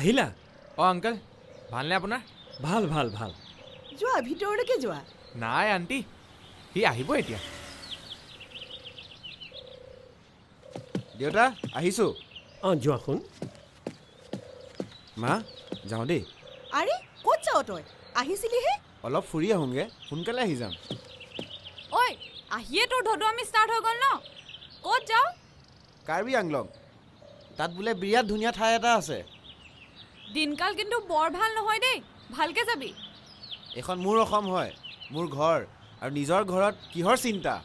আহিলা? আংকল ভালনে আপোনাৰ? ভাল ভাল ভাল। যোৱা ভিতৰলৈকে যোৱা। নাই আণ্টি, সি আহিব এতিয়া। দেউতা আহিছোঁ। অঁ যোৱা শুন। মা যাওঁ দেই। আৰে ক'ত যাৱ তই? আহিছিলিহে। অলপ ফুৰি আহোঁগৈ, সোনকালে আহি যাম। ঐ আহিয়ে তোৰ ধদুৱামি ষ্টাৰ্ট হৈ গ'ল ন? ক'ত যাওঁ? কাৰ্বি আংলং, তাত বোলে বিৰাট ধুনীয়া ঠাই এটা আছে। দিনকাল কিন্তু বৰ ভাল নহয় দেই, ভালকে যাবি। এইখন মোৰ অসম হয়, মোৰ ঘৰ, আৰু নিজৰ ঘৰত কিহৰ চিন্তা।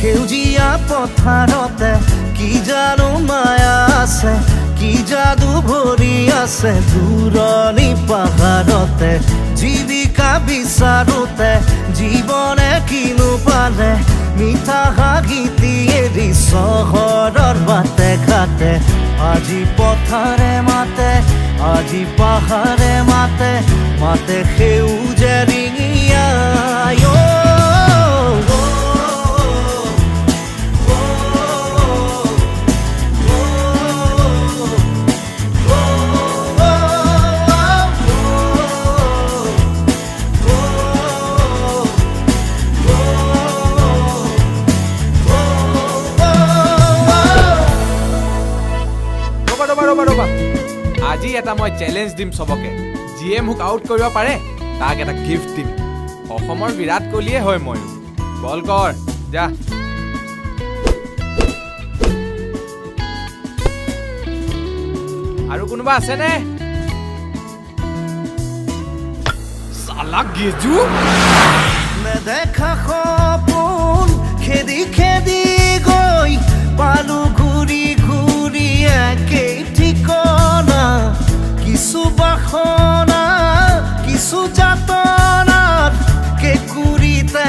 সেউজীয়া পথাৰতে কি জানো মায়া আছে, কি যাদু ভৰি আছে দূৰণি পাহাৰতে। জীৱিকা বিচাৰোতে জীৱনে কিনো পালে, মিঠা হাঁহিটি এৰি চহৰৰ বাটে ঘাটে। আজি পথাৰে মাতে, আজি পাহাৰে মাতে, মাতে সেউজে ৰিঙিয়া। ৰ'বা, আজি এটা মই চেলেঞ্জ দিম চবকে। যিয়ে মোক আউট কৰিব পাৰে তাক এটা গিফ্ট দিম। অসমৰ বিৰাট কোহলিয়ে হয় মই। বল কৰ যা। আৰু কোনোবা আছেনে? চালা গেজু নেদেখা সপোন খেদি খেদি গৈ পালো ঘূৰি ঘূৰি একেই ঠিকনা। কিছু বাসনা কিছু যাতনাত কেঁকুৰিতে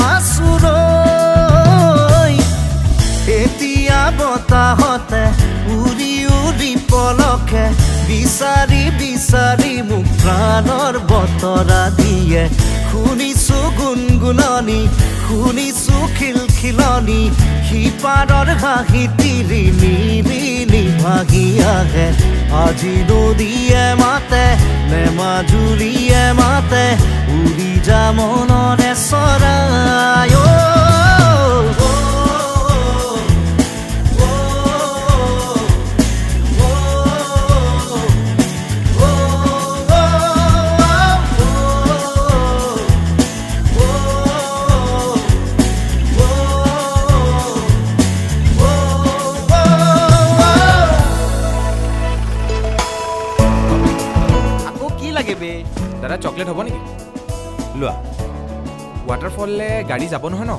আছো ৰৈ। এতিয়া বতাহতে উৰি উৰি পলকে বিচাৰি বিচাৰি মোক প্ৰাণৰ বতৰা দিয়ে। শুনিছো গুণগুণনি, শুনিছো খিলখিলনি, সিপাৰৰ হাঁহি তিৰি নিৰি ভাগি আহে। আজি নদীয়ে মাতে নে মাজুলীয়ে মাতে, উৰি যা মনৰে চৰাই। দাদা চকলেট হ'ব নেকি? লোৱা। ৱাটাৰফললৈ গাড়ী যাব নহয় ন?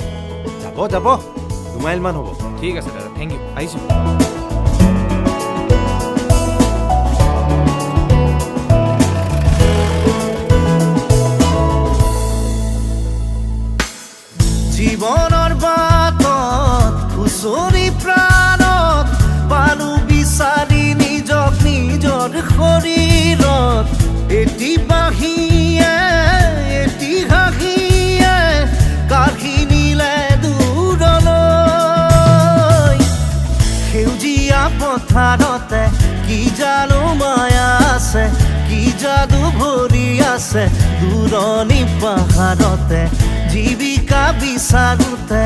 যাব যাব, 2 মাইলমান হ'ব। ঠিক আছে দাদা, থেংক ইউ, আহিছোঁ। জীৱনৰ বাটত খুচৰি প্ৰাণত পালো বিচাৰি নিজক নিজৰ শৰীৰত। এটি বাহিয়ে এটি হাঁহিয়ে কাঢ়ি নিলে দূৰলৈ। সেউজীয়া পথাৰতে কি জানো মায়া আছে, কি যাদু ভৰি আছে দূৰণি পাহাৰতে। জীৱিকা বিচাৰোতে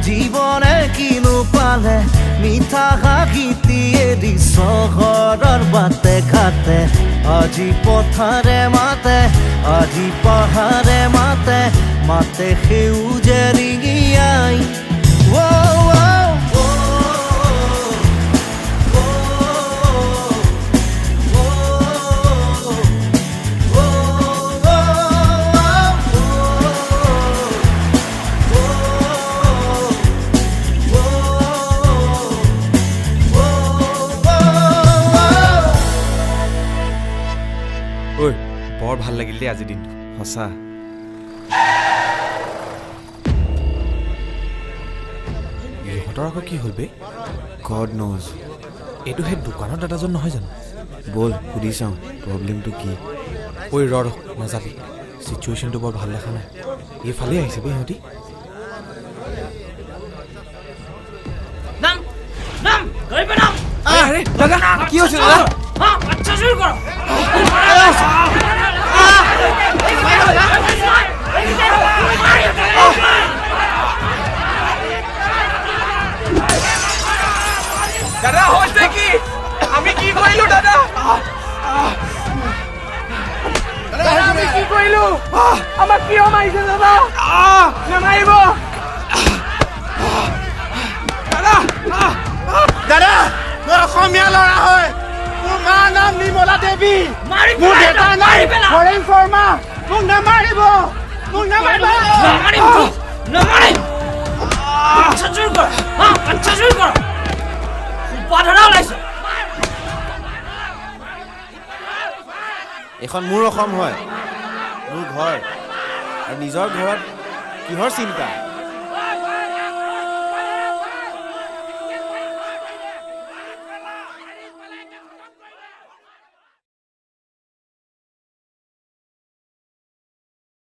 জীৱনে কিনো পালে, মিঠা হাঁহিটি এৰি চহৰৰ বাটে ঘাটে আজি পথাৰে মাতে আজি পাহাৰে মাতে মাতে সেউজে ৰিঙিয়াই ঐ বৰ ভাল লাগিল দেই আজি দিনটো সঁচা ইহঁতৰ আকৌ কি হ'ল বে গড ন'জ এইটো সেই দোকানৰ দাদাজন নহয় জানো ব'ল সুধি চাওঁ প্ৰব্লেমটো কি ঐ ৰ নাযাবি চিটুৱেশ্যনটো বৰ ভাল দেখা নাই এইফালে আহিছে বে সিহঁতি আৰে দাদা কি হৈছে দাদা দাদা হৈছে কি আমি কি কৰিলো দাদা আমি কি কৰিলো আমাক কিয় মাৰিছে দাদা নামাৰিব দাদা দাদা মই অসমীয়া ল'ৰা হয় মোৰ মাৰ নাম নিৰ্মলা দেৱী মোৰ দেউতাৰ নাম হৰেণ শৰ্মা মোক নামাৰিব এখন মোৰ অসম হয় মোৰ ঘৰ আৰু নিজৰ ঘৰত কিহৰ চিন্তা